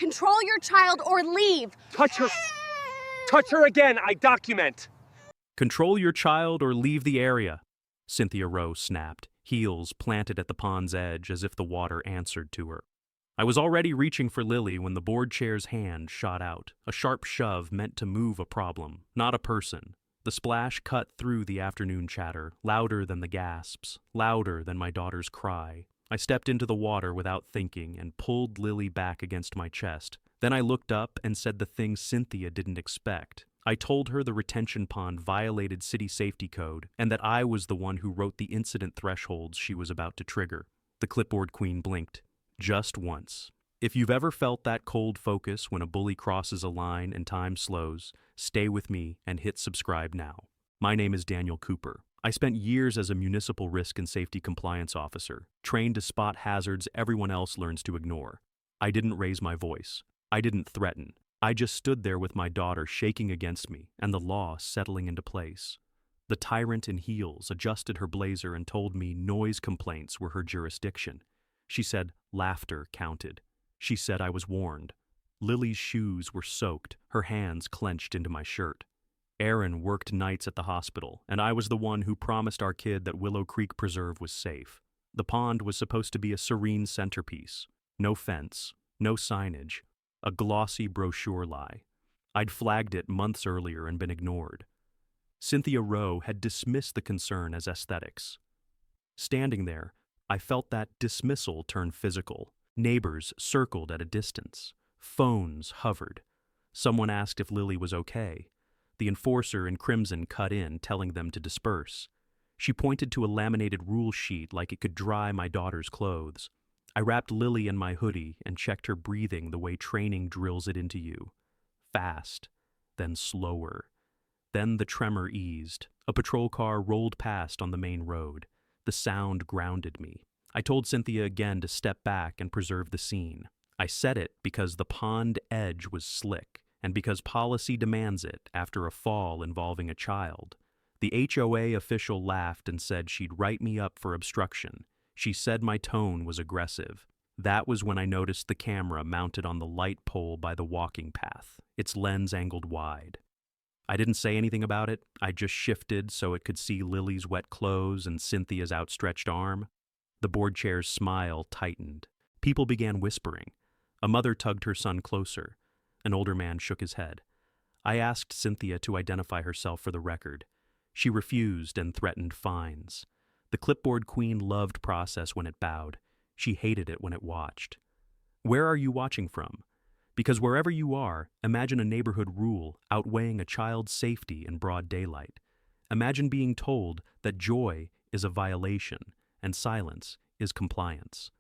control your child or leave. Touch her. Touch her again, I document. Control your child or leave the area, Cynthia Rowe snapped, heels planted at the pond's edge as if the water answered to her. I was already reaching for Lily when the board chair's hand shot out, a sharp shove meant to move a problem, not a person. The splash cut through the afternoon chatter, louder than the gasps, louder than my daughter's cry. I stepped into the water without thinking and pulled Lily back against my chest. Then I looked up and said the thing Cynthia didn't expect. I told her the retention pond violated city safety code and that I was the one who wrote the incident thresholds she was about to trigger. The clipboard queen blinked. Just once. If you've ever felt that cold focus when a bully crosses a line and time slows, stay with me and hit subscribe now. My name is Daniel Cooper. I spent years as a municipal risk and safety compliance officer, trained to spot hazards everyone else learns to ignore. I didn't raise my voice. I didn't threaten. I just stood there with my daughter shaking against me and the law settling into place. The tyrant in heels adjusted her blazer and told me noise complaints were her jurisdiction. She said laughter counted. She said I was warned. Lily's shoes were soaked, her hands clenched into my shirt. Aaron worked nights at the hospital, and I was the one who promised our kid that Willow Creek Preserve was safe. The pond was supposed to be a serene centerpiece. No fence, no signage, a glossy brochure lie. I'd flagged it months earlier and been ignored. Cynthia Rowe had dismissed the concern as aesthetics. Standing there, I felt that dismissal turn physical. Neighbors circled at a distance. Phones hovered. Someone asked if Lily was okay. The enforcer in crimson cut in, telling them to disperse. She pointed to a laminated rule sheet like it could dry my daughter's clothes. I wrapped Lily in my hoodie and checked her breathing the way training drills it into you. Fast, then slower. Then the tremor eased. A patrol car rolled past on the main road. The sound grounded me. I told Cynthia again to step back and preserve the scene. I said it because the pond edge was slick, and because policy demands it after a fall involving a child. The HOA official laughed and said she'd write me up for obstruction. She said my tone was aggressive. That was when I noticed the camera mounted on the light pole by the walking path, its lens angled wide. I didn't say anything about it. I just shifted so it could see Lily's wet clothes and Cynthia's outstretched arm. The board chair's smile tightened. People began whispering. A mother tugged her son closer. An older man shook his head. I asked Cynthia to identify herself for the record. She refused and threatened fines. The clipboard queen loved process when it bowed. She hated it when it watched. Where are you watching from? Because wherever you are, imagine a neighborhood rule outweighing a child's safety in broad daylight. Imagine being told that joy is a violation and silence is compliance.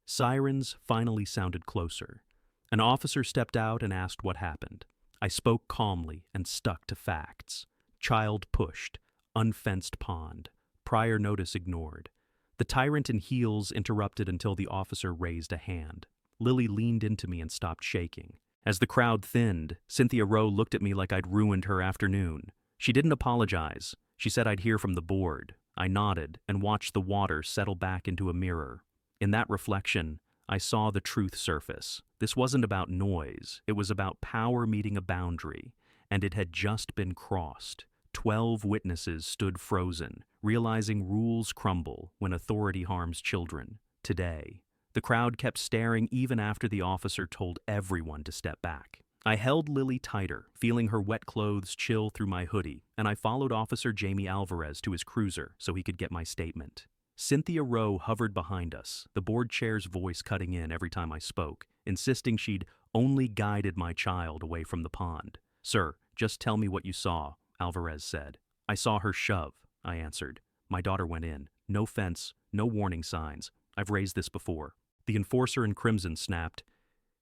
Sirens finally sounded closer. An officer stepped out and asked what happened. I spoke calmly and stuck to facts. Child pushed, unfenced pond, prior notice ignored. The tyrant in heels interrupted until the officer raised a hand. Lily leaned into me and stopped shaking. As the crowd thinned, Cynthia Rowe looked at me like I'd ruined her afternoon. She didn't apologize. She said I'd hear from the board. I nodded and watched the water settle back into a mirror. In that reflection, I saw the truth surface. This wasn't about noise. It was about power meeting a boundary, and it had just been crossed. 12 witnesses stood frozen, realizing rules crumble when authority harms children. Today, the crowd kept staring even after the officer told everyone to step back. I held Lily tighter, feeling her wet clothes chill through my hoodie, and I followed Officer Jamie Alvarez to his cruiser so he could get my statement. Cynthia Rowe hovered behind us, the board chair's voice cutting in every time I spoke, insisting she'd only guided my child away from the pond. "Sir, just tell me what you saw," Alvarez said. "I saw her shove," I answered. "My daughter went in. No fence, no warning signs. I've raised this before." The enforcer in crimson snapped.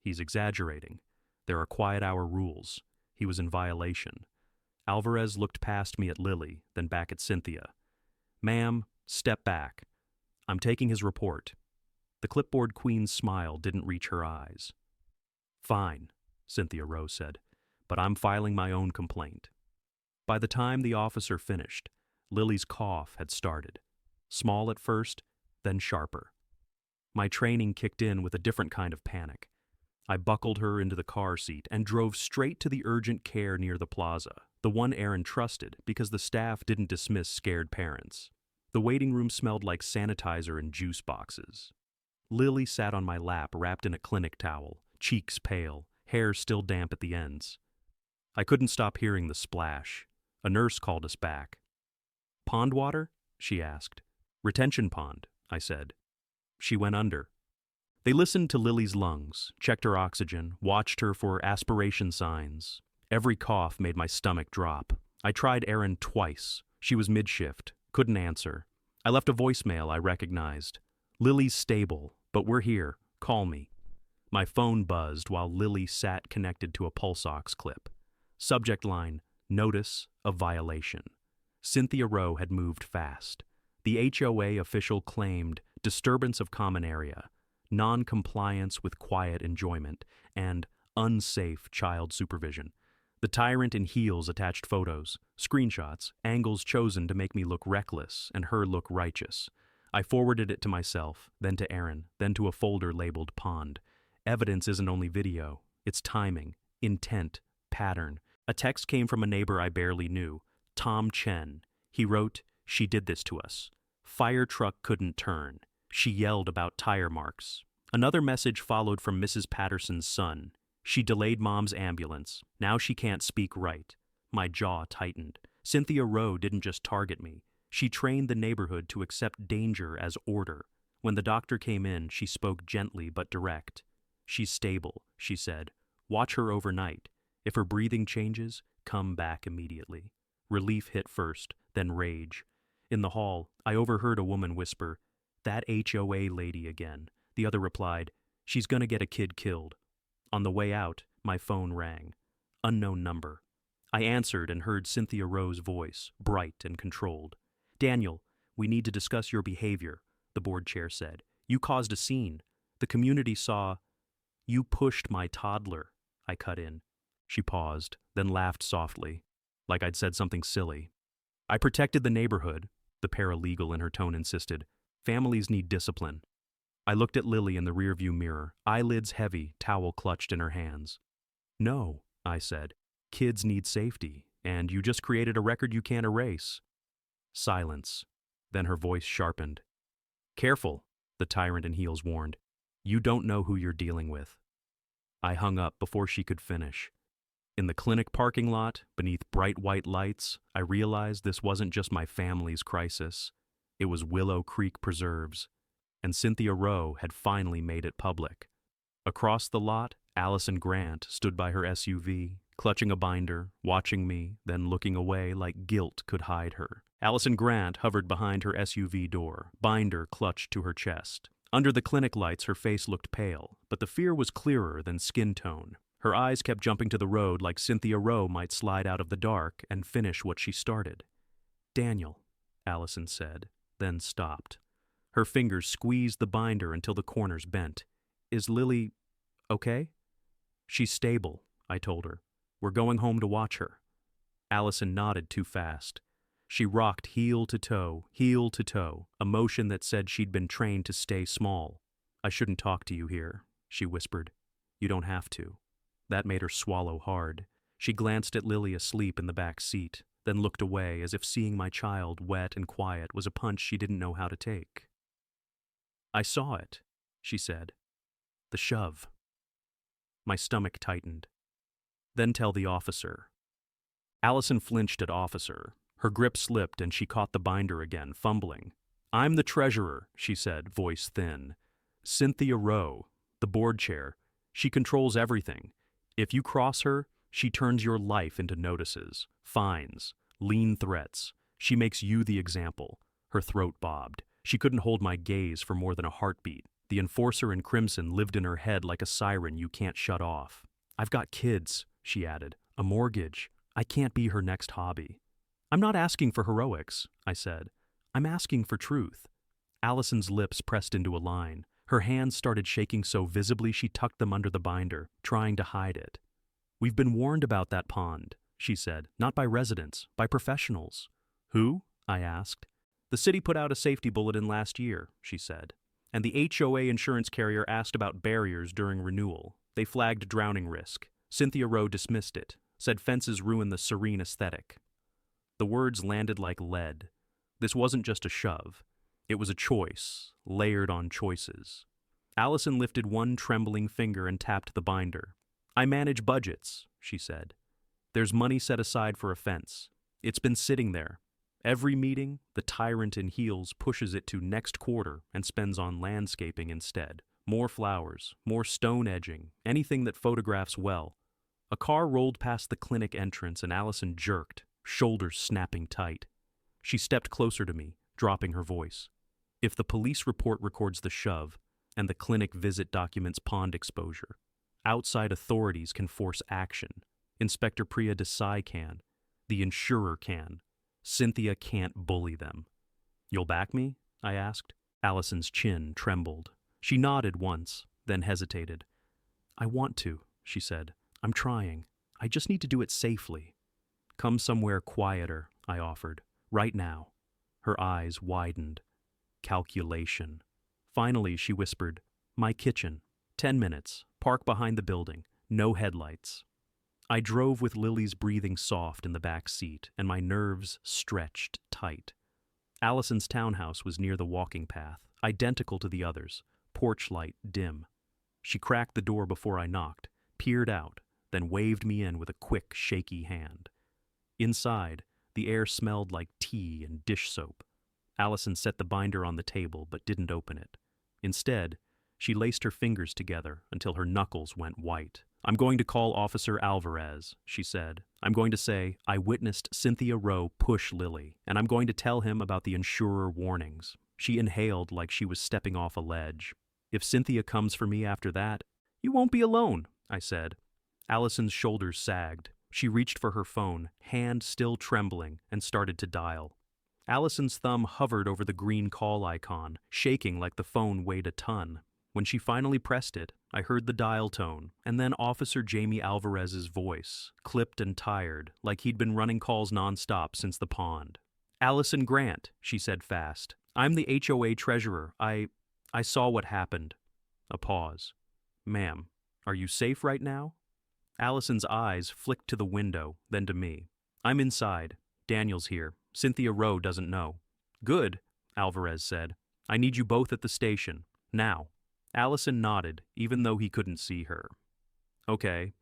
"He's exaggerating. There are quiet hour rules." He was in violation. Alvarez looked past me at Lily, then back at Cynthia. "Ma'am, step back. I'm taking his report." The clipboard queen's smile didn't reach her eyes. "Fine," Cynthia Rowe said, "but I'm filing my own complaint." By the time the officer finished, Lily's cough had started. Small at first, then sharper. My training kicked in with a different kind of panic. I buckled her into the car seat and drove straight to the urgent care near the plaza, the one Aaron trusted because the staff didn't dismiss scared parents. The waiting room smelled like sanitizer and juice boxes. Lily sat on my lap wrapped in a clinic towel, cheeks pale, hair still damp at the ends. I couldn't stop hearing the splash. A nurse called us back. "Pond water?" she asked. "Retention pond," I said. She went under. They listened to Lily's lungs, checked her oxygen, watched her for aspiration signs. Every cough made my stomach drop. I tried Erin twice. She was mid-shift, couldn't answer. I left a voicemail I recognized. "Lily's stable, but we're here. Call me." My phone buzzed while Lily sat connected to a pulse ox clip. Subject line, "Notice of violation." Cynthia Rowe had moved fast. The HOA official claimed disturbance of common area, non-compliance with quiet enjoyment, and unsafe child supervision. The tyrant in heels attached photos, screenshots, angles chosen to make me look reckless and her look righteous. I forwarded it to myself, then to Aaron, then to a folder labeled Pond. Evidence isn't only video, it's timing, intent, pattern. A text came from a neighbor I barely knew, Tom Chen. He wrote, "She did this to us. Fire truck couldn't turn. She yelled about tire marks." Another message followed from Mrs. Patterson's son. "She delayed mom's ambulance. Now she can't speak right." My jaw tightened. Cynthia Rowe didn't just target me. She trained the neighborhood to accept danger as order. When the doctor came in, she spoke gently but direct. "She's stable," she said. "Watch her overnight. If her breathing changes, come back immediately." Relief hit first, then rage. In the hall, I overheard a woman whisper, "That HOA lady again." The other replied, "She's gonna get a kid killed." On the way out, my phone rang. Unknown number. I answered and heard Cynthia Rowe's voice, bright and controlled. "Daniel, we need to discuss your behavior," the board chair said. "You caused a scene. The community saw—" "You pushed my toddler," I cut in. She paused, then laughed softly, like I'd said something silly. "I protected the neighborhood," the paralegal in her tone insisted. "Families need discipline." I looked at Lily in the rearview mirror, eyelids heavy, towel clutched in her hands. "No," I said. "Kids need safety, and you just created a record you can't erase." Silence. Then her voice sharpened. "Careful," the tyrant in heels warned. "You don't know who you're dealing with." I hung up before she could finish. In the clinic parking lot, beneath bright white lights, I realized this wasn't just my family's crisis. It was Willow Creek Preserve's. And Cynthia Rowe had finally made it public. Across the lot, Allison Grant stood by her SUV, clutching a binder, watching me, then looking away like guilt could hide her. Allison Grant hovered behind her SUV door, binder clutched to her chest. Under the clinic lights, her face looked pale, but the fear was clearer than skin tone. Her eyes kept jumping to the road like Cynthia Rowe might slide out of the dark and finish what she started. "Daniel," Allison said, then stopped. Her fingers squeezed the binder until the corners bent. "Is Lily okay?" "She's stable," I told her. "We're going home to watch her." Allison nodded too fast. She rocked heel to toe, a motion that said she'd been trained to stay small. "I shouldn't talk to you here," she whispered. "You don't have to." That made her swallow hard. She glanced at Lily asleep in the back seat, then looked away as if seeing my child wet and quiet was a punch she didn't know how to take. "I saw it," she said. "The shove." My stomach tightened. "Then tell the officer." Allison flinched at officer. Her grip slipped and she caught the binder again, fumbling. "I'm the treasurer," she said, voice thin. "Cynthia Rowe, the board chair. She controls everything. If you cross her, she turns your life into notices, fines, lean threats. She makes you the example." Her throat bobbed. She couldn't hold my gaze for more than a heartbeat. The enforcer in crimson lived in her head like a siren you can't shut off. "I've got kids," she added, "a mortgage. I can't be her next hobby." "I'm not asking for heroics," I said. "I'm asking for truth." Allison's lips pressed into a line. Her hands started shaking so visibly she tucked them under the binder, trying to hide it. "We've been warned about that pond," she said, "not by residents, by professionals." "Who?" I asked. "The city put out a safety bulletin last year," she said. "And the HOA insurance carrier asked about barriers during renewal. They flagged drowning risk. Cynthia Rowe dismissed it, said fences ruin the serene aesthetic. The words landed like lead. This wasn't just a shove. It was a choice, layered on choices. Allison lifted one trembling finger and tapped the binder. I manage budgets, she said. There's money set aside for a fence. It's been sitting there. Every meeting, the tyrant in heels pushes it to next quarter and spends on landscaping instead. More flowers, more stone edging, anything that photographs well. A car rolled past the clinic entrance and Allison jerked, shoulders snapping tight. She stepped closer to me, dropping her voice. If the police report records the shove, and the clinic visit documents pond exposure, outside authorities can force action. Inspector Priya Desai can. The insurer can. Cynthia can't bully them. You'll back me? I asked. Allison's chin trembled. She nodded once, then hesitated. I want to, she said. I'm trying. I just need to do it safely. Come somewhere quieter, I offered. Right now. Her eyes widened. Calculation. Finally, she whispered, my kitchen. 10 minutes. Park behind the building. No headlights. I drove with Lily's breathing soft in the back seat, and my nerves stretched tight. Allison's townhouse was near the walking path, identical to the others, porch light dim. She cracked the door before I knocked, peered out, then waved me in with a quick, shaky hand. Inside, the air smelled like tea and dish soap. Allison set the binder on the table but didn't open it. Instead, she laced her fingers together until her knuckles went white. I'm going to call Officer Alvarez, she said. I'm going to say, I witnessed Cynthia Rowe push Lily, and I'm going to tell him about the insurer warnings. She inhaled like she was stepping off a ledge. If Cynthia comes for me after that, you won't be alone, I said. Allison's shoulders sagged. She reached for her phone, hand still trembling, and started to dial. Allison's thumb hovered over the green call icon, shaking like the phone weighed a ton. When she finally pressed it, I heard the dial tone, and then Officer Jamie Alvarez's voice, clipped and tired, like he'd been running calls nonstop since the pond. Allison Grant, she said fast. I'm the HOA treasurer. I saw what happened. A pause. Ma'am, are you safe right now? Allison's eyes flicked to the window, then to me. I'm inside. Daniel's here. Cynthia Rowe doesn't know. Good, Alvarez said. I need you both at the station. Now. Allison nodded, even though he couldn't see her. Okay.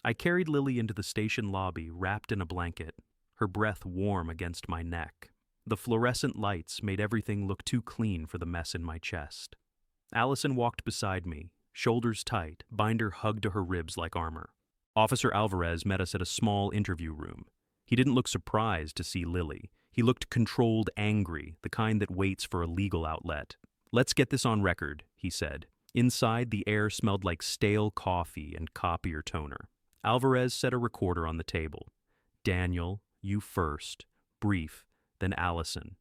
I carried Lily into the station lobby, wrapped in a blanket, her breath warm against my neck. The fluorescent lights made everything look too clean for the mess in my chest. Allison walked beside me, shoulders tight, binder hugged to her ribs like armor. Officer Alvarez met us at a small interview room. He didn't look surprised to see Lily. He looked controlled angry, the kind that waits for a legal outlet. Let's get this on record, he said. Inside, the air smelled like stale coffee and copier toner. Alvarez set a recorder on the table. Daniel, you first. Brief, then Allison.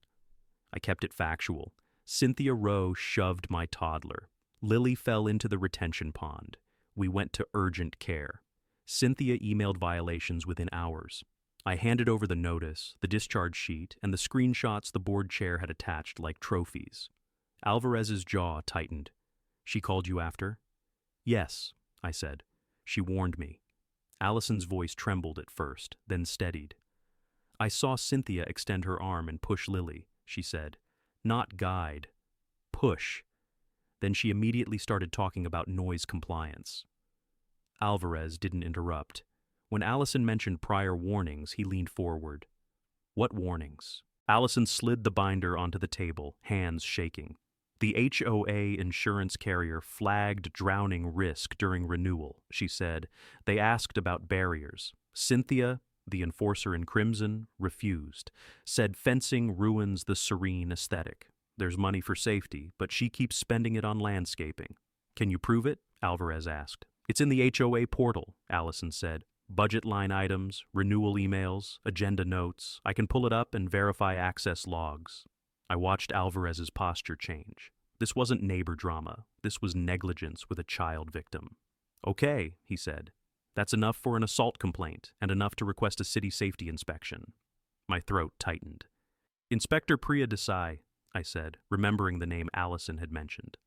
I kept it factual. Cynthia Rowe shoved my toddler. Lily fell into the retention pond. We went to urgent care. Cynthia emailed violations within hours. I handed over the notice, the discharge sheet, and the screenshots the board chair had attached like trophies. Alvarez's jaw tightened. She called you after? Yes, I said. She warned me. Allison's voice trembled at first, then steadied. I saw Cynthia extend her arm and push Lily, she said. Not guide. Push. Then she immediately started talking about noise compliance. Alvarez didn't interrupt. When Allison mentioned prior warnings, he leaned forward. What warnings? Allison slid the binder onto the table, hands shaking. The HOA insurance carrier flagged drowning risk during renewal, she said. They asked about barriers. Cynthia, the enforcer in crimson, refused. Said fencing ruins the serene aesthetic. There's money for safety, but she keeps spending it on landscaping. Can you prove it? Alvarez asked. It's in the HOA portal, Allison said. Budget line items, renewal emails, agenda notes. I can pull it up and verify access logs. I watched Alvarez's posture change. This wasn't neighbor drama. This was negligence with a child victim. Okay, he said. That's enough for an assault complaint and enough to request a city safety inspection. My throat tightened. Inspector Priya Desai, I said, remembering the name Allison had mentioned.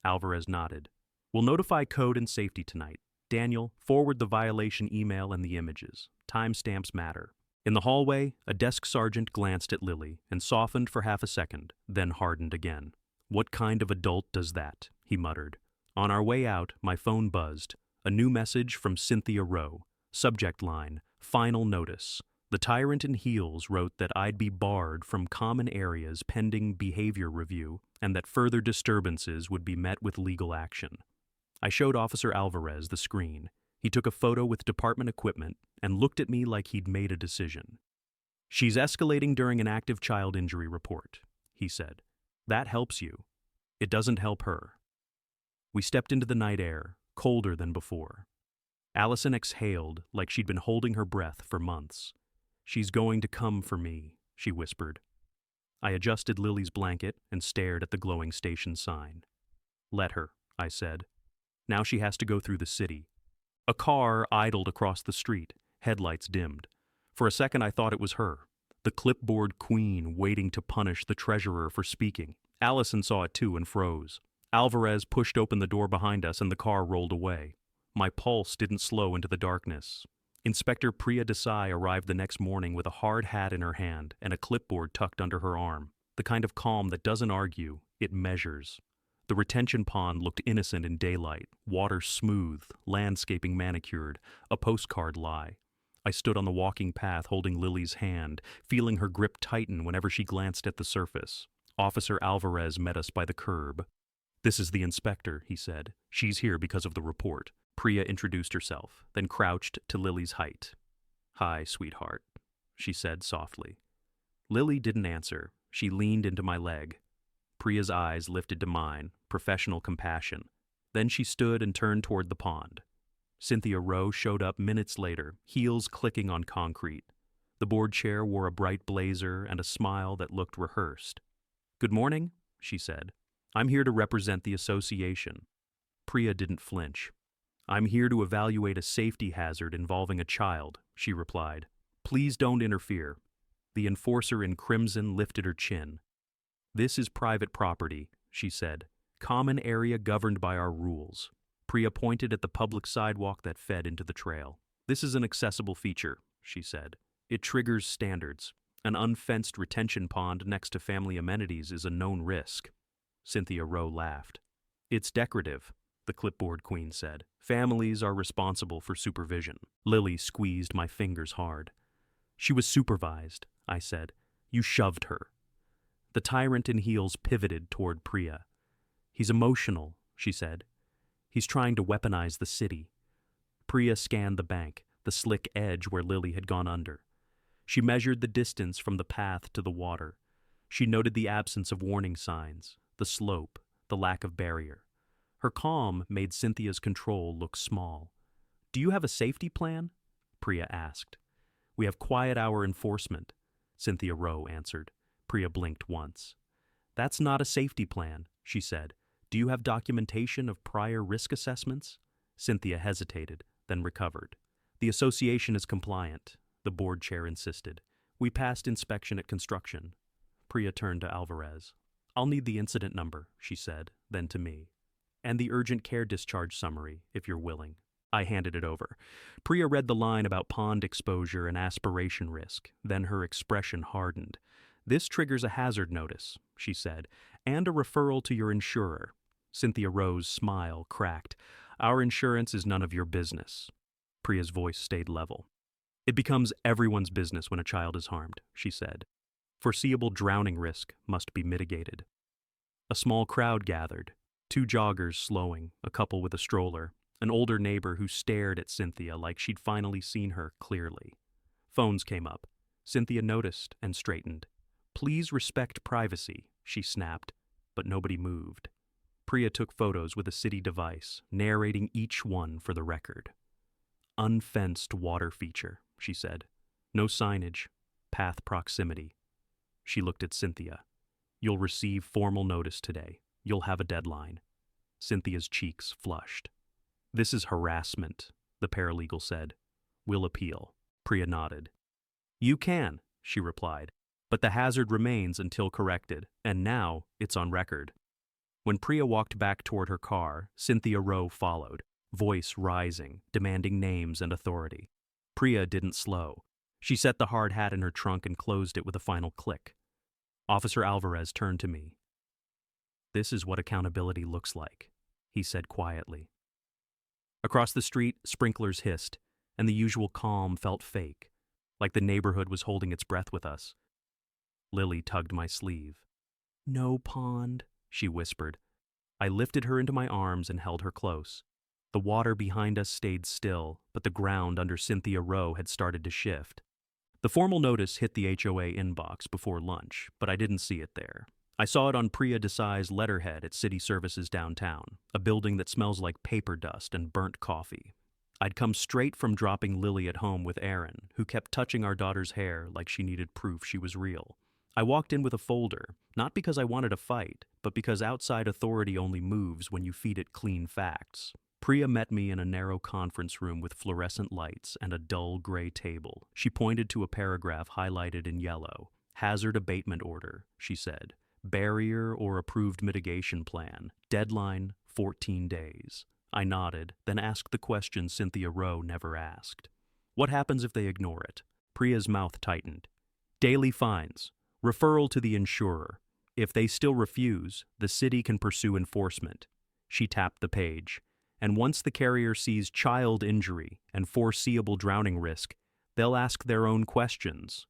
Alvarez nodded. We'll notify code and safety tonight. Daniel, forward the violation email and the images. Timestamps matter. In the hallway, a desk sergeant glanced at Lily and softened for half a second, then hardened again. What kind of adult does that? He muttered. On our way out, my phone buzzed. A new message from Cynthia Rowe. Subject line, final notice. The tyrant in heels wrote that I'd be barred from common areas pending behavior review and that further disturbances would be met with legal action. I showed Officer Alvarez the screen. He took a photo with department equipment and looked at me like he'd made a decision. She's escalating during an active child injury report, he said. That helps you. It doesn't help her. We stepped into the night air, colder than before. Allison exhaled like she'd been holding her breath for months. She's going to come for me, she whispered. I adjusted Lily's blanket and stared at the glowing station sign. Let her, I said. Now she has to go through the city. A car idled across the street, headlights dimmed. For a second I thought it was her, the clipboard queen waiting to punish the treasurer for speaking. Allison saw it too and froze. Alvarez pushed open the door behind us and the car rolled away. My pulse didn't slow into the darkness. Inspector Priya Desai arrived the next morning with a hard hat in her hand and a clipboard tucked under her arm. The kind of calm that doesn't argue, it measures. The retention pond looked innocent in daylight, water smooth, landscaping manicured, a postcard lie. I stood on the walking path holding Lily's hand, feeling her grip tighten whenever she glanced at the surface. Officer Alvarez met us by the curb. This is the inspector, he said. She's here because of the report. Priya introduced herself, then crouched to Lily's height. Hi, sweetheart, she said softly. Lily didn't answer. She leaned into my leg. Priya's eyes lifted to mine, professional compassion. Then she stood and turned toward the pond. Cynthia Rowe showed up minutes later, heels clicking on concrete. The board chair wore a bright blazer and a smile that looked rehearsed. Good morning, she said. I'm here to represent the association. Priya didn't flinch. I'm here to evaluate a safety hazard involving a child, she replied. Please don't interfere. The enforcer in crimson lifted her chin. This is private property, she said. Common area governed by our rules. Priya pointed at the public sidewalk that fed into the trail. This is an accessible feature, she said. It triggers standards. An unfenced retention pond next to family amenities is a known risk. Cynthia Rowe laughed. It's decorative, the clipboard queen said. Families are responsible for supervision. Lily squeezed my fingers hard. She was supervised, I said. You shoved her. The tyrant in heels pivoted toward Priya. He's emotional, she said. He's trying to weaponize the city. Priya scanned the bank, the slick edge where Lily had gone under. She measured the distance from the path to the water. She noted the absence of warning signs, the slope, the lack of barrier. Her calm made Cynthia's control look small. Do you have a safety plan? Priya asked. We have quiet hour enforcement, Cynthia Rowe answered. Priya blinked once. That's not a safety plan, she said. Do you have documentation of prior risk assessments? Cynthia hesitated, then recovered. The association is compliant, the board chair insisted. We passed inspection at construction. Priya turned to Alvarez. I'll need the incident number, she said, then to me. And the urgent care discharge summary, if you're willing. I handed it over. Priya read the line about pond exposure and aspiration risk, then her expression hardened. This triggers a hazard notice, she said, and a referral to your insurer. Cynthia Rowe's smile cracked. Our insurance is none of your business. Priya's voice stayed level. It becomes everyone's business when a child is harmed, she said. Foreseeable drowning risk must be mitigated. A small crowd gathered. 2 joggers slowing, a couple with a stroller, an older neighbor who stared at Cynthia like she'd finally seen her clearly. Phones came up. Cynthia noticed and straightened. Please respect privacy, she snapped, but nobody moved. Priya took photos with a city device, narrating each one for the record. Unfenced water feature, she said. No signage, path proximity. She looked at Cynthia. You'll receive formal notice today. You'll have a deadline. Cynthia's cheeks flushed. This is harassment, the paralegal said. We'll appeal. Priya nodded. You can, she replied, but the hazard remains until corrected, and now it's on record. When Priya walked back toward her car, Cynthia Rowe followed, voice rising, demanding names and authority. Priya didn't slow. She set the hard hat in her trunk and closed it with a final click. Officer Alvarez turned to me. "This is what accountability looks like," he said quietly. Across the street, sprinklers hissed, and the usual calm felt fake, like the neighborhood was holding its breath with us. Lily tugged my sleeve. "No pond," she whispered. I lifted her into my arms and held her close. The water behind us stayed still, but the ground under Cynthia Rowe had started to shift. The formal notice hit the HOA inbox before lunch, but I didn't see it there. I saw it on Priya Desai's letterhead at City Services downtown, a building that smells like paper dust and burnt coffee. I'd come straight from dropping Lily at home with Aaron, who kept touching our daughter's hair like she needed proof she was real. I walked in with a folder, not because I wanted a fight, but because outside authority only moves when you feed it clean facts. Priya met me in a narrow conference room with fluorescent lights and a dull gray table. She pointed to a paragraph highlighted in yellow. "Hazard abatement order," she said. "Barrier or approved mitigation plan. Deadline, 14 days. I nodded, then asked the question Cynthia Rowe never asked. "What happens if they ignore it?" Priya's mouth tightened. "Daily fines. Referral to the insurer. If they still refuse, the city can pursue enforcement." She tapped the page. "And once the carrier sees child injury and foreseeable drowning risk, they'll ask their own questions."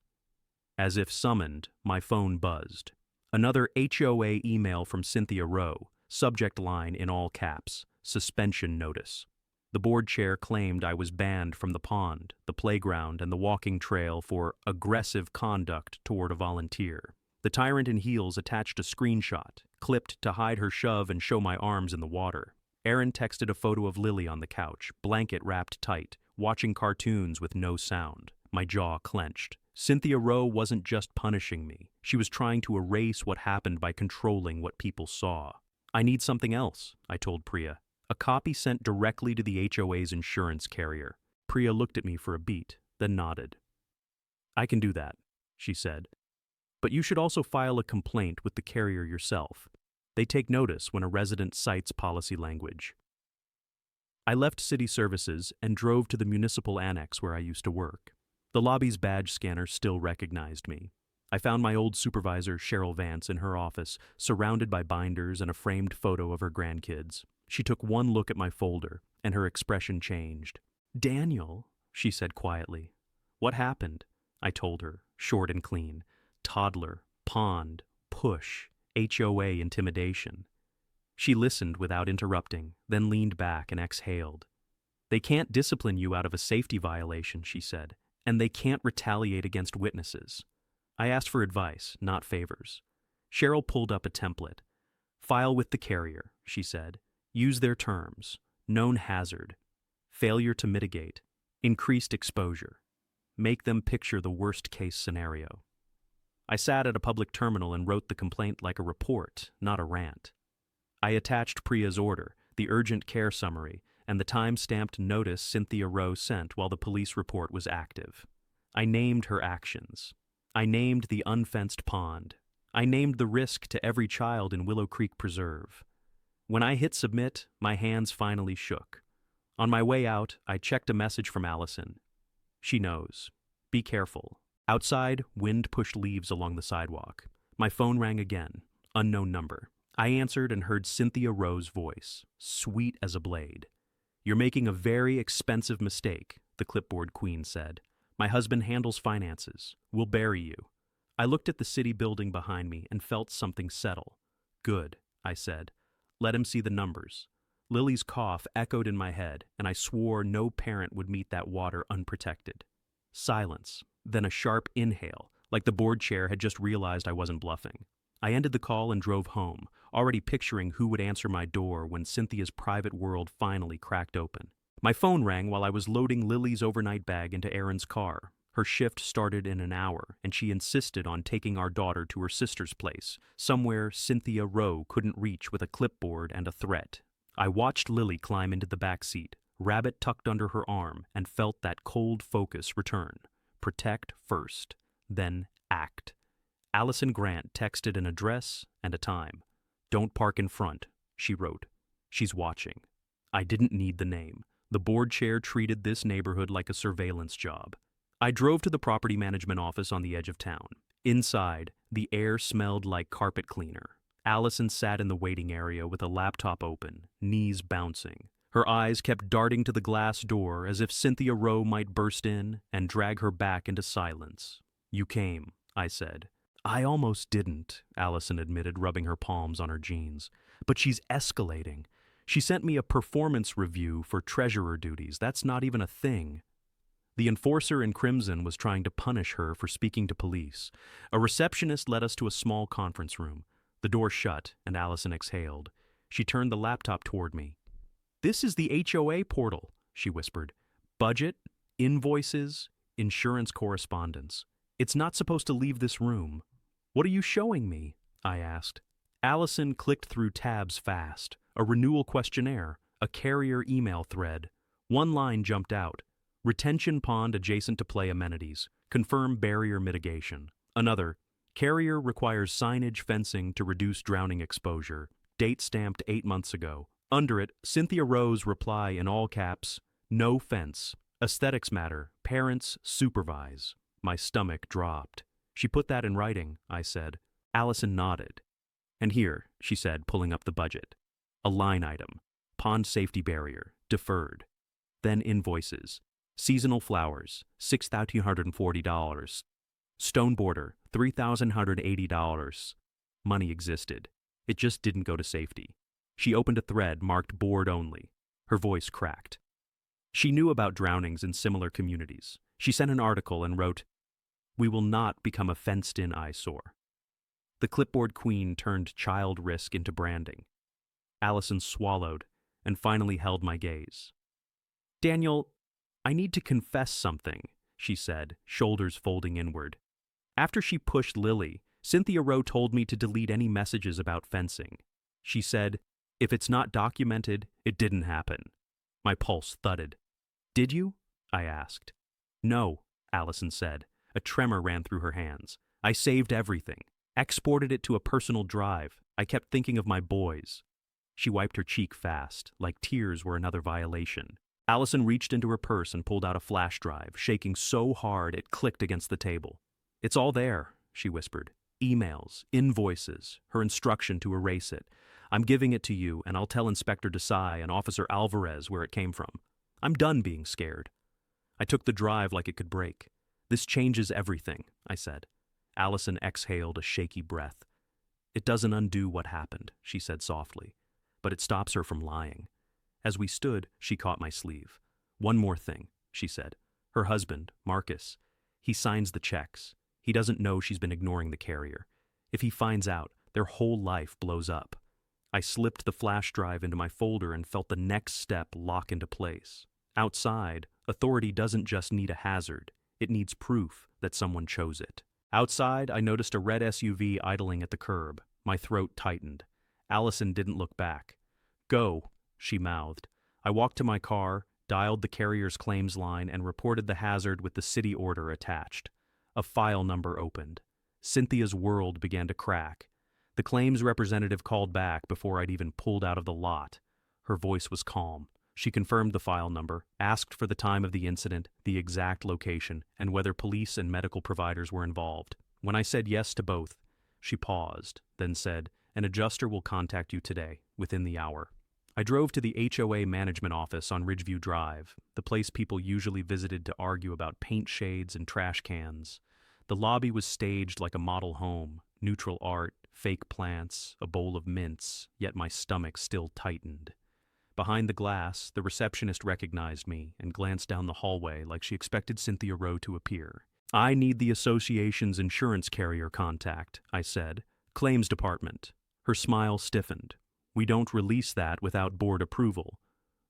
As if summoned, my phone buzzed. Another HOA email from Cynthia Rowe, subject line in all caps, "Suspension notice." The board chair claimed I was banned from the pond, the playground, and the walking trail for aggressive conduct toward a volunteer. The tyrant in heels attached a screenshot, clipped to hide her shove and show my arms in the water. Aaron texted a photo of Lily on the couch, blanket wrapped tight, watching cartoons with no sound. My jaw clenched. Cynthia Rowe wasn't just punishing me. She was trying to erase what happened by controlling what people saw. "I need something else," I told Priya. "A copy sent directly to the HOA's insurance carrier." Priya looked at me for a beat, then nodded. "I can do that," she said. "But you should also file a complaint with the carrier yourself. They take notice when a resident cites policy language." I left City Services and drove to the municipal annex where I used to work. The lobby's badge scanner still recognized me. I found my old supervisor, Cheryl Vance, in her office, surrounded by binders and a framed photo of her grandkids. She took one look at my folder, and her expression changed. "Daniel," she said quietly. "What happened?" I told her, short and clean. Toddler, pond, push, HOA intimidation. She listened without interrupting, then leaned back and exhaled. "They can't discipline you out of a safety violation," she said, "and they can't retaliate against witnesses." I asked for advice, not favors. Cheryl pulled up a template. "File with the carrier," she said. "Use their terms. Known hazard. Failure to mitigate. Increased exposure. Make them picture the worst-case scenario." I sat at a public terminal and wrote the complaint like a report, not a rant. I attached Priya's order, the urgent care summary, and the time-stamped notice Cynthia Rowe sent while the police report was active. I named her actions. I named the unfenced pond. I named the risk to every child in Willow Creek Preserve. When I hit submit, my hands finally shook. On my way out, I checked a message from Allison. "She knows. Be careful." Outside, wind pushed leaves along the sidewalk. My phone rang again. Unknown number. I answered and heard Cynthia Rowe's voice, sweet as a blade. "You're making a very expensive mistake," the clipboard queen said. "My husband handles finances. We'll bury you." I looked at the city building behind me and felt something settle. "Good," I said. "Let him see the numbers." Lily's cough echoed in my head, and I swore no parent would meet that water unprotected. Silence, then a sharp inhale, like the board chair had just realized I wasn't bluffing. I ended the call and drove home, already picturing who would answer my door when Cynthia's private world finally cracked open. My phone rang while I was loading Lily's overnight bag into Aaron's car. Her shift started in an hour, and she insisted on taking our daughter to her sister's place, somewhere Cynthia Rowe couldn't reach with a clipboard and a threat. I watched Lily climb into the back seat, rabbit tucked under her arm, and felt that cold focus return. Protect first, then act. Allison Grant texted an address and a time. Don't park in front, she wrote. She's watching. I didn't need the name. The board chair treated this neighborhood like a surveillance job. I drove to the property management office on the edge of town. Inside, the air smelled like carpet cleaner. Allison sat in the waiting area with a laptop open, knees bouncing. Her eyes kept darting to the glass door as if Cynthia Rowe might burst in and drag her back into silence. You came, I said. I almost didn't, Allison admitted, rubbing her palms on her jeans. But she's escalating. She sent me a performance review for treasurer duties. That's not even a thing. The enforcer in crimson was trying to punish her for speaking to police. A receptionist led us to a small conference room. The door shut, and Allison exhaled. She turned the laptop toward me. This is the HOA portal, she whispered. Budget, invoices, insurance correspondence. It's not supposed to leave this room. What are you showing me? I asked. Allison clicked through tabs fast. A renewal questionnaire, a carrier email thread. One line jumped out. Retention pond adjacent to play amenities. Confirm barrier mitigation. Another. Carrier requires signage fencing to reduce drowning exposure. Date stamped 8 months ago. Under it, Cynthia Rowe's reply in all caps, no fence. Aesthetics matter. Parents supervise. My stomach dropped. She put that in writing, I said. Allison nodded. And here, she said, pulling up the budget. A line item. Pond safety barrier. Deferred. Then invoices. Seasonal flowers. $6,240. Stone border. $3,180. Money existed. It just didn't go to safety. She opened a thread marked board only. Her voice cracked. She knew about drownings in similar communities. She sent an article and wrote, "We will not become a fenced-in eyesore." The clipboard queen turned child risk into branding. Allison swallowed and finally held my gaze. "Daniel, I need to confess something," she said, shoulders folding inward. After she pushed Lily, Cynthia Rowe told me to delete any messages about fencing. She said, "If it's not documented, it didn't happen." My pulse thudded. "Did you?" I asked. "No," Allison said. A tremor ran through her hands. "I saved everything. Exported it to a personal drive. I kept thinking of my boys." She wiped her cheek fast, like tears were another violation. Allison reached into her purse and pulled out a flash drive, shaking so hard it clicked against the table. "It's all there," she whispered. "Emails, invoices, her instruction to erase it. I'm giving it to you, and I'll tell Inspector Desai and Officer Alvarez where it came from. I'm done being scared." I took the drive like it could break. "This changes everything," I said. Allison exhaled a shaky breath. "It doesn't undo what happened," she said softly, "but it stops her from lying." As we stood, she caught my sleeve. "One more thing," she said. "Her husband, Marcus, he signs the checks. He doesn't know she's been ignoring the carrier. If he finds out, their whole life blows up." I slipped the flash drive into my folder and felt the next step lock into place. Outside, authority doesn't just need a hazard. It needs proof that someone chose it. Outside, I noticed a red SUV idling at the curb. My throat tightened. Allison didn't look back. "Go," she mouthed. I walked to my car, dialed the carrier's claims line, and reported the hazard with the city order attached. A file number opened. Cynthia's world began to crack. The claims representative called back before I'd even pulled out of the lot. Her voice was calm. She confirmed the file number, asked for the time of the incident, the exact location, and whether police and medical providers were involved. When I said yes to both, she paused, then said, "An adjuster will contact you today, within the hour." I drove to the HOA management office on Ridgeview Drive, the place people usually visited to argue about paint shades and trash cans. The lobby was staged like a model home, neutral art, fake plants, a bowl of mints, yet my stomach still tightened. Behind the glass, the receptionist recognized me and glanced down the hallway like she expected Cynthia Rowe to appear. "I need the association's insurance carrier contact," I said. "Claims department." Her smile stiffened. "We don't release that without board approval."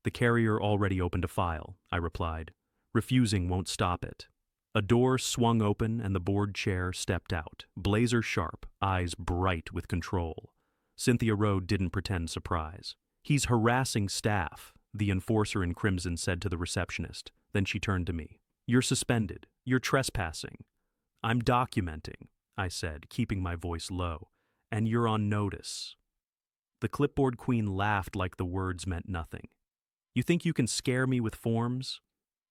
"The carrier already opened a file," I replied. "Refusing won't stop it." A door swung open and the board chair stepped out, blazer sharp, eyes bright with control. Cynthia Rowe didn't pretend surprise. "He's harassing staff," the enforcer in crimson said to the receptionist. Then she turned to me. "You're suspended. You're trespassing." "I'm documenting," I said, keeping my voice low. "And you're on notice." The clipboard queen laughed like the words meant nothing. You think you can scare me with forms?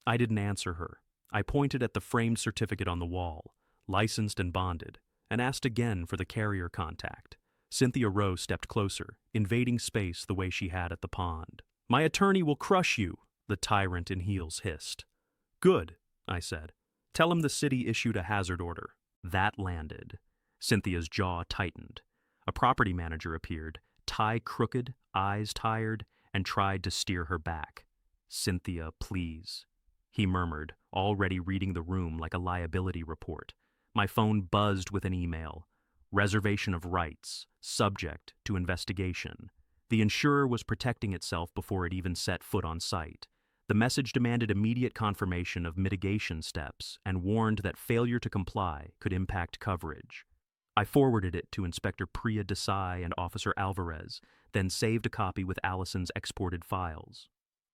I didn't answer her. I pointed at the framed certificate on the wall, licensed and bonded, and asked again for the carrier contact. Cynthia Rowe stepped closer, invading space the way she had at the pond. My attorney will crush you, the tyrant in heels hissed. Good, I said. Tell him the city issued a hazard order. That landed. Cynthia's jaw tightened. A property manager appeared, tie crooked, eyes tired, and tried to steer her back. Cynthia, please. He murmured, already reading the room like a liability report. My phone buzzed with an email. Reservation of rights, subject to investigation. The insurer was protecting itself before it even set foot on site. The message demanded immediate confirmation of mitigation steps and warned that failure to comply could impact coverage. I forwarded it to Inspector Priya Desai and Officer Alvarez, then saved a copy with Allison's exported files.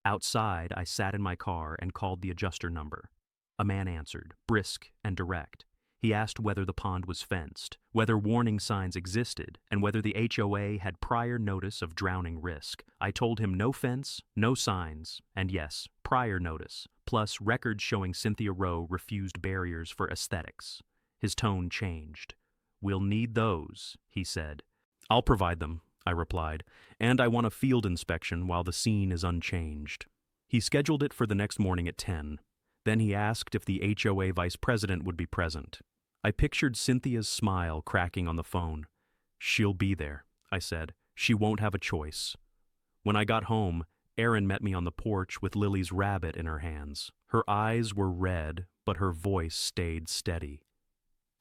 Outside, I sat in my car and called the adjuster number. A man answered, brisk and direct. He asked whether the pond was fenced, whether warning signs existed, and whether the HOA had prior notice of drowning risk. I told him no fence, no signs, and yes, prior notice, plus records showing Cynthia Rowe refused barriers for aesthetics. His tone changed. We'll need those, he said. I'll provide them, I replied, and I want a field inspection while the scene is unchanged. He scheduled it for the next morning at 10. Then he asked if the HOA vice president would be present. I pictured Cynthia's smile cracking on the phone. She'll be there, I said. She won't have a choice. When I got home, Erin met me on the porch with Lily's rabbit in her hands. Her eyes were red, but her voice stayed steady.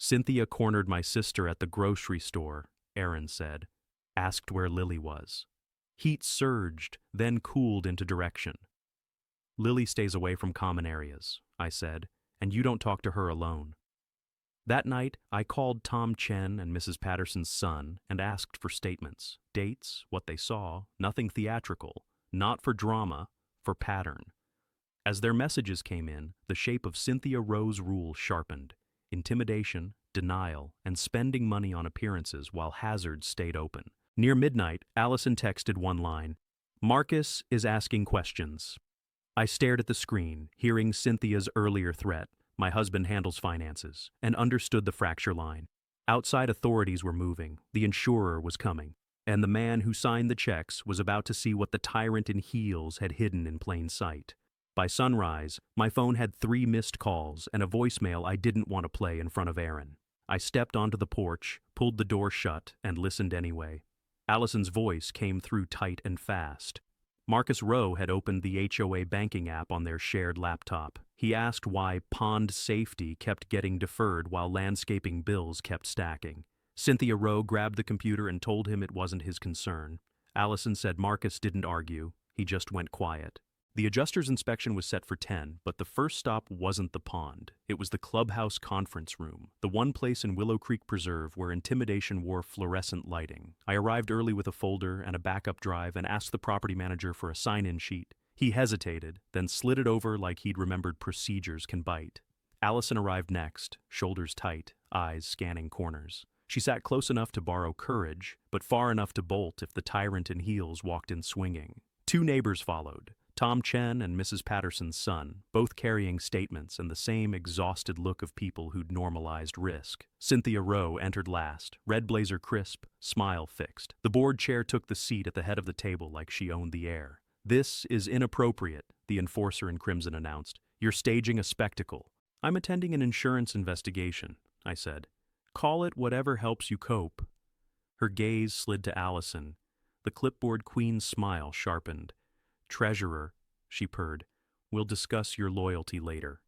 Cynthia cornered my sister at the grocery store, Erin said. Asked where Lily was. Heat surged, then cooled into direction. Lily stays away from common areas, I said, and you don't talk to her alone. That night, I called Tom Chen and Mrs. Patterson's son and asked for statements, dates, what they saw, nothing theatrical, not for drama, for pattern. As their messages came in, the shape of Cynthia Rowe's rule sharpened. Intimidation, denial, and spending money on appearances while hazards stayed open. Near midnight, Allison texted one line, Marcus is asking questions. I stared at the screen, hearing Cynthia's earlier threat, my husband handles finances, and understood the fracture line. Outside authorities were moving, the insurer was coming, and the man who signed the checks was about to see what the tyrant in heels had hidden in plain sight. By sunrise, my phone had 3 missed calls and a voicemail I didn't want to play in front of Erin. I stepped onto the porch, pulled the door shut, and listened anyway. Allison's voice came through tight and fast. Marcus Rowe had opened the HOA banking app on their shared laptop. He asked why pond safety kept getting deferred while landscaping bills kept stacking. Cynthia Rowe grabbed the computer and told him it wasn't his concern. Allison said Marcus didn't argue. He just went quiet. The adjuster's inspection was set for 10, but the first stop wasn't the pond. It was the clubhouse conference room, the one place in Willow Creek Preserve where intimidation wore fluorescent lighting. I arrived early with a folder and a backup drive and asked the property manager for a sign-in sheet. He hesitated, then slid it over like he'd remembered procedures can bite. Allison arrived next, shoulders tight, eyes scanning corners. She sat close enough to borrow courage, but far enough to bolt if the tyrant in heels walked in swinging. 2 neighbors followed. Tom Chen and Mrs. Patterson's son, both carrying statements and the same exhausted look of people who'd normalized risk. Cynthia Rowe entered last, red blazer crisp, smile fixed. The board chair took the seat at the head of the table like she owned the air. This is inappropriate, the enforcer in crimson announced. You're staging a spectacle. I'm attending an insurance investigation, I said. Call it whatever helps you cope. Her gaze slid to Allison. The clipboard queen's smile sharpened. Treasurer, she purred, we'll discuss your loyalty later.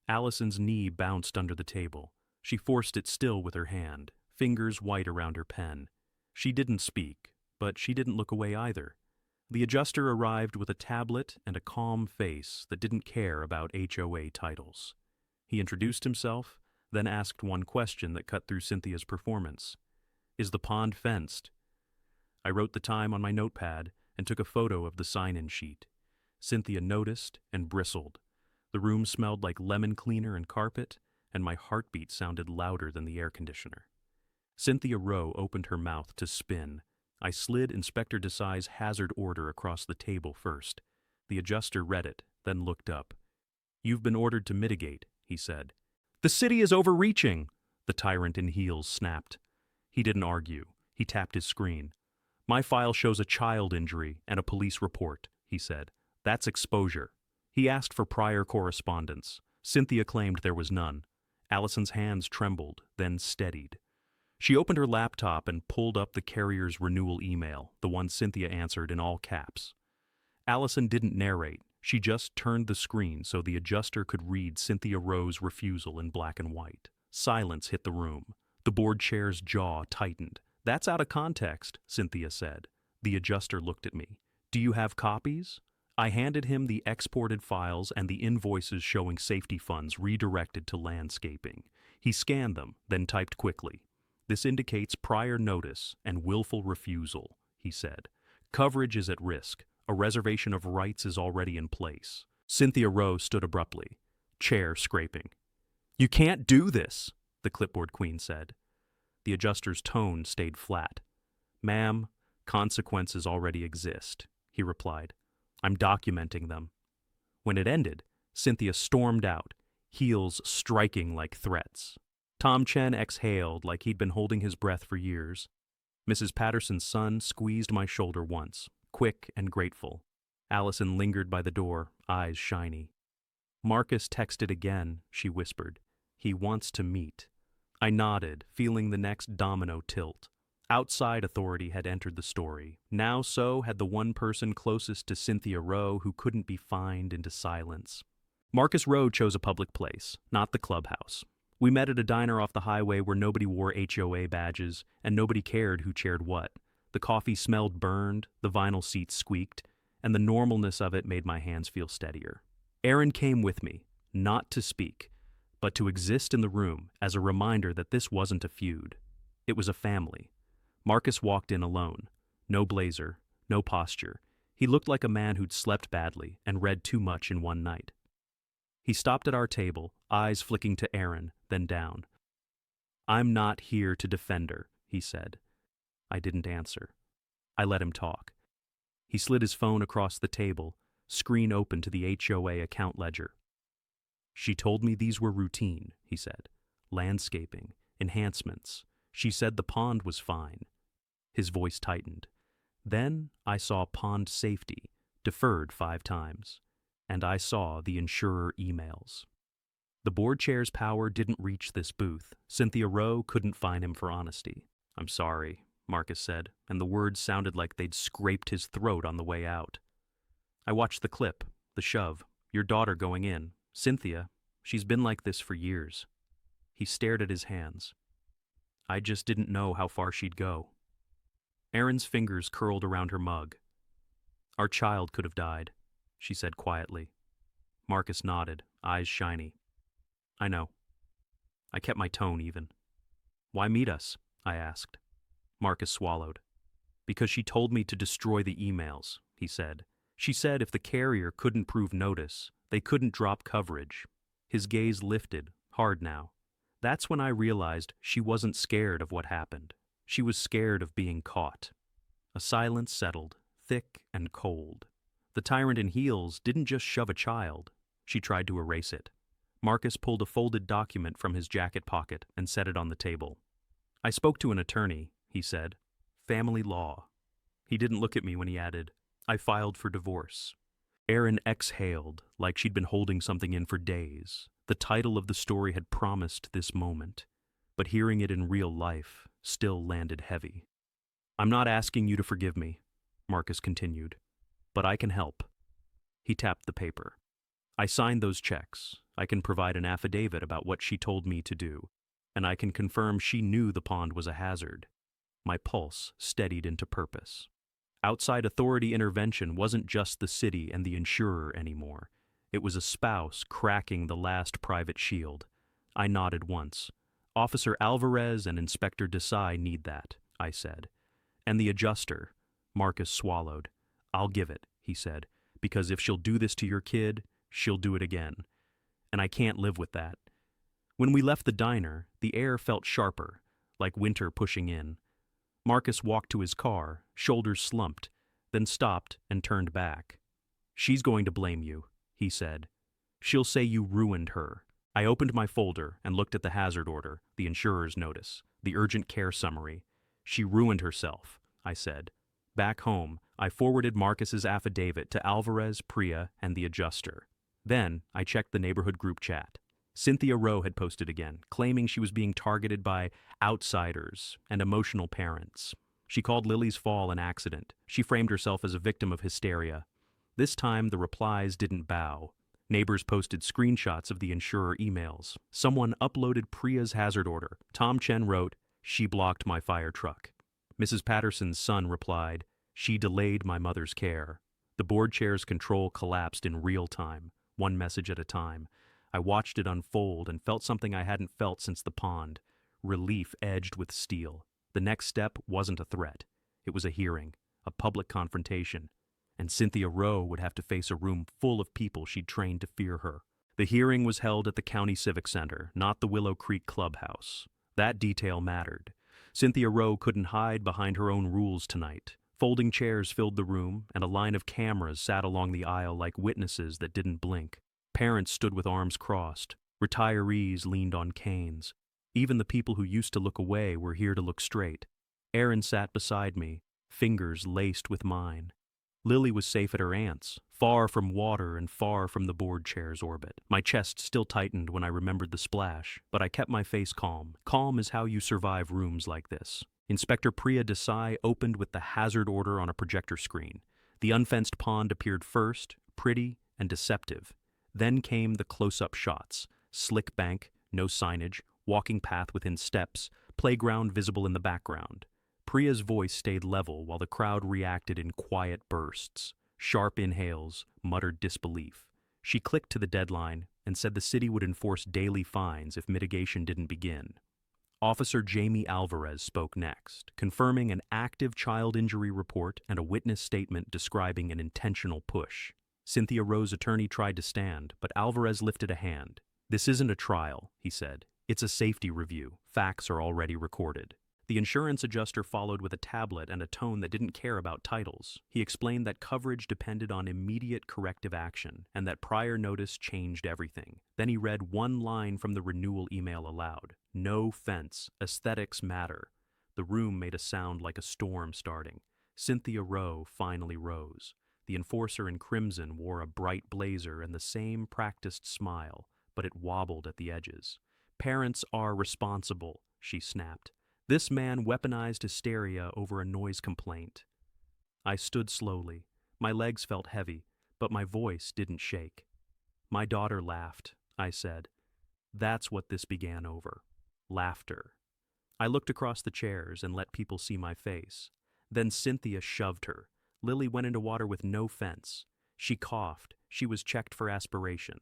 Allison's knee bounced under the table. She forced it still with her hand, fingers white around her pen. She didn't speak, but she didn't look away either. The adjuster arrived with a tablet and a calm face that didn't care about HOA titles. He introduced himself, then asked one question that cut through Cynthia's performance. Is the pond fenced? I wrote the time on my notepad and took a photo of the sign-in sheet. Cynthia noticed and bristled. The room smelled like lemon cleaner and carpet, and my heartbeat sounded louder than the air conditioner. Cynthia Rowe opened her mouth to spin. I slid Inspector Desai's hazard order across the table first. The adjuster read it, then looked up. "You've been ordered to mitigate," he said. "The city is overreaching!" The tyrant in heels snapped. He didn't argue. He tapped his screen. "My file shows a child injury and a police report," he said. "That's exposure." He asked for prior correspondence. Cynthia claimed there was none. Allison's hands trembled, then steadied. She opened her laptop and pulled up the carrier's renewal email, the one Cynthia answered in all caps. Allison didn't narrate. She just turned the screen so the adjuster could read Cynthia Rowe's refusal in black and white. Silence hit the room. The board chair's jaw tightened. "That's out of context," Cynthia said. The adjuster looked at me. "Do you have copies?" I handed him the exported files and the invoices showing safety funds redirected to landscaping. He scanned them, then typed quickly. "This indicates prior notice and willful refusal," he said. "Coverage is at risk. A reservation of rights is already in place." Cynthia Rowe stood abruptly, chair scraping. "You can't do this," the clipboard queen said. The adjuster's tone stayed flat. "Ma'am, consequences already exist," he replied. "I'm documenting them." When it ended, Cynthia stormed out, heels striking like threats. Tom Chen exhaled like he'd been holding his breath for years. Mrs. Patterson's son squeezed my shoulder once, quick and grateful. Allison lingered by the door, eyes shiny. "Marcus texted again," she whispered. "He wants to meet." I nodded, feeling the next domino tilt. Outside authority had entered the story. Now so had the one person closest to Cynthia Rowe who couldn't be fined into silence. Marcus Rowe chose a public place, not the clubhouse. We met at a diner off the highway where nobody wore HOA badges, and nobody cared who chaired what. The coffee smelled burned, the vinyl seats squeaked, and the normalness of it made my hands feel steadier. Aaron came with me, not to speak, but to exist in the room as a reminder that this wasn't a feud. It was a family. Marcus walked in alone. No blazer, no posture. He looked like a man who'd slept badly and read too much in one night. He stopped at our table, eyes flicking to Aaron, then down. "I'm not here to defend her," he said. I didn't answer. I let him talk. He slid his phone across the table, screen open to the HOA account ledger. "She told me these were routine," he said. "Landscaping, enhancements. She said the pond was fine." His voice tightened. Then I saw pond safety, deferred 5 times. And I saw the insurer emails. The board chair's power didn't reach this booth. Cynthia Rowe couldn't fine him for honesty. "I'm sorry," Marcus said, and the words sounded like they'd scraped his throat on the way out. I watched the clip, the shove, your daughter going in. Cynthia, she's been like this for years. He stared at his hands. I just didn't know how far she'd go. Erin's fingers curled around her mug. "Our child could have died," she said quietly. Marcus nodded, eyes shiny. "I know." I kept my tone even. "Why meet us?" I asked. Marcus swallowed. "Because she told me to destroy the emails," he said. "She said if the carrier couldn't prove notice, they couldn't drop coverage." His gaze lifted, hard now. That's when I realized she wasn't scared of what happened. She was scared of being caught. A silence settled, thick and cold. The tyrant in heels didn't just shove a child. She tried to erase it. Marcus pulled a folded document from his jacket pocket and set it on the table. "I spoke to an attorney," he said. "Family law." He didn't look at me when he added, "I filed for divorce." Erin exhaled, like she'd been holding something in for days. The title of the story had promised this moment, but hearing it in real life still landed heavy. "I'm not asking you to forgive me," Marcus continued, "but I can help." He tapped the paper. "I signed those checks. I can provide an affidavit about what she told me to do, and I can confirm she knew the pond was a hazard." My pulse steadied into purpose. Outside authority intervention wasn't just the city and the insurer anymore. It was a spouse cracking the last private shield. I nodded once. "Officer Alvarez and Inspector Desai need that," I said. "And the adjuster," Marcus swallowed. "I'll give it," he said, "because if she'll do this to your kid, she'll do it again. And I can't live with that." When we left the diner, the air felt sharper, like winter pushing in. Marcus walked to his car, shoulders slumped, then stopped and turned back. "She's going to blame you," he said. "She'll say you ruined her." I opened my folder and looked at the hazard order, the insurer's notice, the urgent care summary. "She ruined herself," I said. Back home, I forwarded Marcus's affidavit to Alvarez, Priya, and the adjuster. Then, I checked the neighborhood group chat. Cynthia Rowe had posted again, claiming she was being targeted by outsiders and emotional parents. She called Lily's fall an accident. She framed herself as a victim of hysteria. This time, the replies didn't bow. Neighbors posted screenshots of the insurer emails. Someone uploaded Priya's hazard order. Tom Chen wrote, "She blocked my fire truck." Mrs. Patterson's son replied, "She delayed my mother's care." The board chair's control collapsed in real time, one message at a time. I watched it unfold and felt something I hadn't felt since the pond. Relief edged with steel. The next step wasn't a threat. It was a hearing, a public confrontation. And Cynthia Rowe would have to face a room full of people she'd trained to fear her. The hearing was held at the County Civic Center, not the Willow Creek Clubhouse. That detail mattered. Cynthia Rowe couldn't hide behind her own rules tonight. Folding chairs filled the room, and a line of cameras sat along the aisle like witnesses that didn't blink. Parents stood with arms crossed. Retirees leaned on canes. Even the people who used to look away were here to look straight. Aaron sat beside me, fingers laced with mine. Lily was safe at her aunt's, far from water and far from the board chair's orbit. My chest still tightened when I remembered the splash, but I kept my face calm. Calm is how you survive rooms like this. Inspector Priya Desai opened with the hazard order on a projector screen. The unfenced pond appeared first, pretty and deceptive. Then came the close-up shots. Slick bank, no signage, walking path within steps, playground visible in the background. Priya's voice stayed level while the crowd reacted in quiet bursts. Sharp inhales, muttered disbelief. She clicked to the deadline and said the city would enforce daily fines if mitigation didn't begin. Officer Jamie Alvarez spoke next, confirming an active child injury report and a witness statement describing an intentional push. Cynthia Rowe's attorney tried to stand, but Alvarez lifted a hand. "This isn't a trial," he said. "It's a safety review. Facts are already recorded." The insurance adjuster followed with a tablet and a tone that didn't care about titles. He explained that coverage depended on immediate corrective action and that prior notice changed everything. Then he read one line from the renewal email aloud. "No fence. Aesthetics matter." The room made a sound like a storm starting. Cynthia Rowe finally rose. The enforcer in crimson wore a bright blazer and the same practiced smile, but it wobbled at the edges. "Parents are responsible," she snapped. This man weaponized hysteria over a noise complaint. I stood slowly. My legs felt heavy, but my voice didn't shake. "My daughter laughed," I said. That's what this began over. Laughter. I looked across the chairs and let people see my face. Then Cynthia shoved her. Lily went into water with no fence. She coughed. She was checked for aspiration.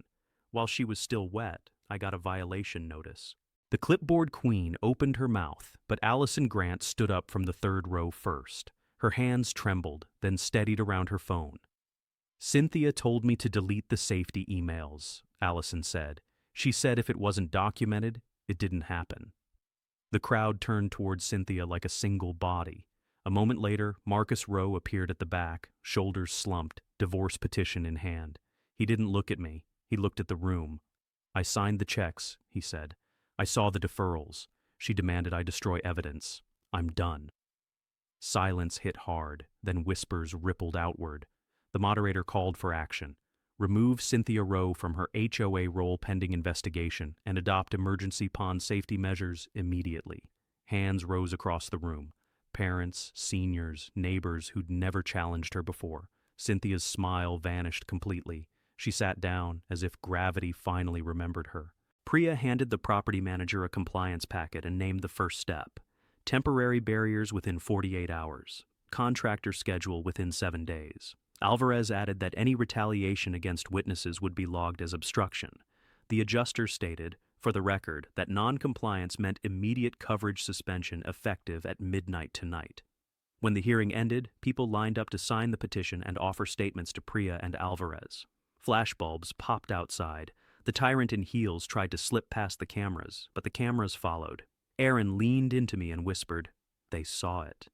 While she was still wet, I got a violation notice. The clipboard queen opened her mouth, but Allison Grant stood up from the third row first. Her hands trembled, then steadied around her phone. "Cynthia told me to delete the safety emails," Allison said. "She said if it wasn't documented, it didn't happen." The crowd turned toward Cynthia like a single body. A moment later, Marcus Rowe appeared at the back, shoulders slumped, divorce petition in hand. He didn't look at me. He looked at the room. "I signed the checks," he said. "I saw the deferrals. She demanded I destroy evidence. I'm done." Silence hit hard, then whispers rippled outward. The moderator called for action. Remove Cynthia Rowe from her HOA role pending investigation and adopt emergency pond safety measures immediately. Hands rose across the room. Parents, seniors, neighbors who'd never challenged her before. Cynthia's smile vanished completely. She sat down as if gravity finally remembered her. Priya handed the property manager a compliance packet and named the first step. Temporary barriers within 48 hours. Contractor schedule within 7 days. Alvarez added that any retaliation against witnesses would be logged as obstruction. The adjuster stated, for the record, that non-compliance meant immediate coverage suspension effective at midnight tonight. When the hearing ended, people lined up to sign the petition and offer statements to Priya and Alvarez. Flashbulbs popped outside. The tyrant in heels tried to slip past the cameras, but the cameras followed. Aaron leaned into me and whispered, they saw it.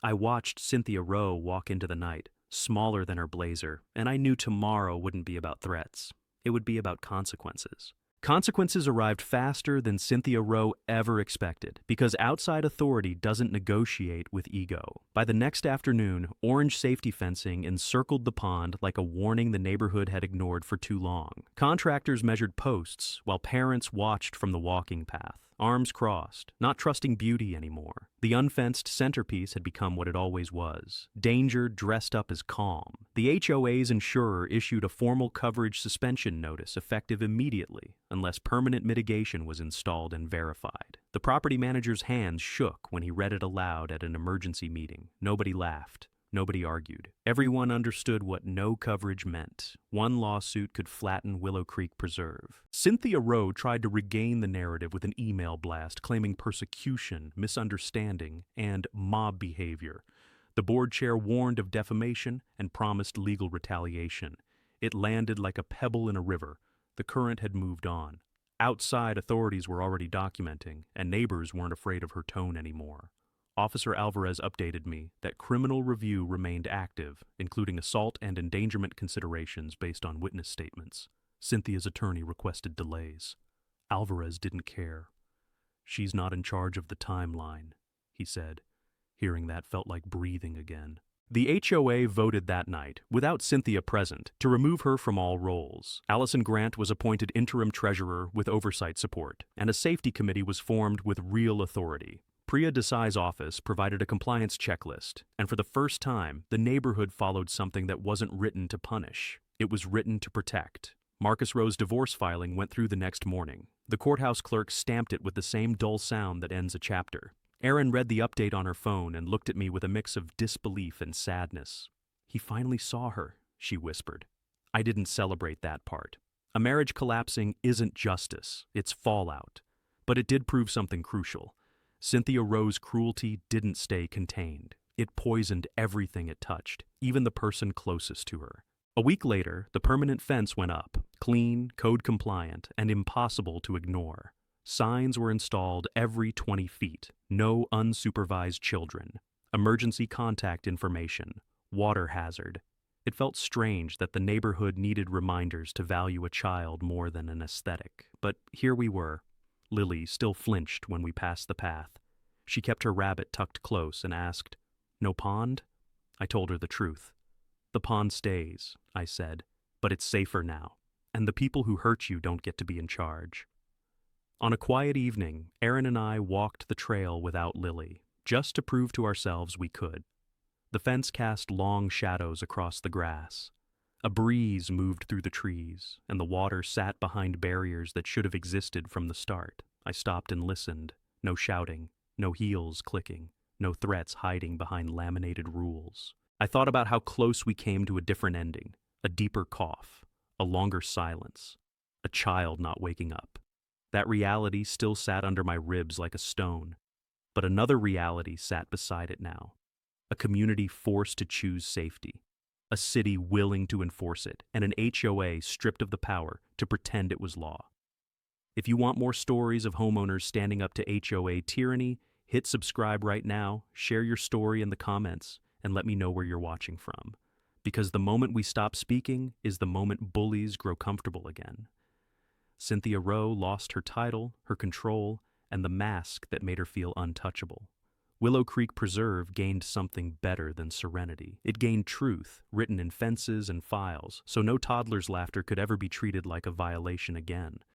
I watched Cynthia Rowe walk into the night, smaller than her blazer, and I knew tomorrow wouldn't be about threats. It would be about consequences. Consequences arrived faster than Cynthia Rowe ever expected, because outside authority doesn't negotiate with ego. By the next afternoon, orange safety fencing encircled the pond like a warning the neighborhood had ignored for too long. Contractors measured posts, while parents watched from the walking path, arms crossed, not trusting beauty anymore. The unfenced centerpiece had become what it always was, danger dressed up as calm. The HOA's insurer issued a formal coverage suspension notice effective immediately, unless permanent mitigation was installed and verified. The property manager's hands shook when he read it aloud at an emergency meeting. Nobody laughed. Nobody argued. Everyone understood what no coverage meant. One lawsuit could flatten Willow Creek Preserve. Cynthia Rowe tried to regain the narrative with an email blast claiming persecution, misunderstanding, and mob behavior. The board chair warned of defamation and promised legal retaliation. It landed like a pebble in a river. The current had moved on. Outside authorities were already documenting, and neighbors weren't afraid of her tone anymore. Officer Alvarez updated me that criminal review remained active, including assault and endangerment considerations based on witness statements. Cynthia's attorney requested delays. Alvarez didn't care. "She's not in charge of the timeline," he said. Hearing that felt like breathing again. The HOA voted that night, without Cynthia present, to remove her from all roles. Allison Grant was appointed interim treasurer with oversight support, and a safety committee was formed with real authority. Priya Desai's office provided a compliance checklist, and for the first time, the neighborhood followed something that wasn't written to punish. It was written to protect. Marcus Rowe's divorce filing went through the next morning. The courthouse clerk stamped it with the same dull sound that ends a chapter. Erin read the update on her phone and looked at me with a mix of disbelief and sadness. "He finally saw her," she whispered. I didn't celebrate that part. A marriage collapsing isn't justice, it's fallout. But it did prove something crucial. Cynthia Rowe's cruelty didn't stay contained. It poisoned everything it touched, even the person closest to her. A week later, the permanent fence went up, clean, code-compliant, and impossible to ignore. Signs were installed every 20 feet, no unsupervised children, emergency contact information, water hazard. It felt strange that the neighborhood needed reminders to value a child more than an aesthetic, but here we were. Lily still flinched when we passed the path. She kept her rabbit tucked close and asked, "No pond?" I told her the truth. "The pond stays," I said, "but it's safer now, and the people who hurt you don't get to be in charge." On a quiet evening, Erin and I walked the trail without Lily, just to prove to ourselves we could. The fence cast long shadows across the grass. A breeze moved through the trees, and the water sat behind barriers that should have existed from the start. I stopped and listened. No shouting, no heels clicking, no threats hiding behind laminated rules. I thought about how close we came to a different ending, a deeper cough, a longer silence, a child not waking up. That reality still sat under my ribs like a stone, but another reality sat beside it now. A community forced to choose safety. A city willing to enforce it, and an HOA stripped of the power to pretend it was law. If you want more stories of homeowners standing up to HOA tyranny, hit subscribe right now, share your story in the comments, and let me know where you're watching from. Because the moment we stop speaking is the moment bullies grow comfortable again. Cynthia Rowe lost her title, her control, and the mask that made her feel untouchable. Willow Creek Preserve gained something better than serenity. It gained truth, written in fences and files, so no toddler's laughter could ever be treated like a violation again.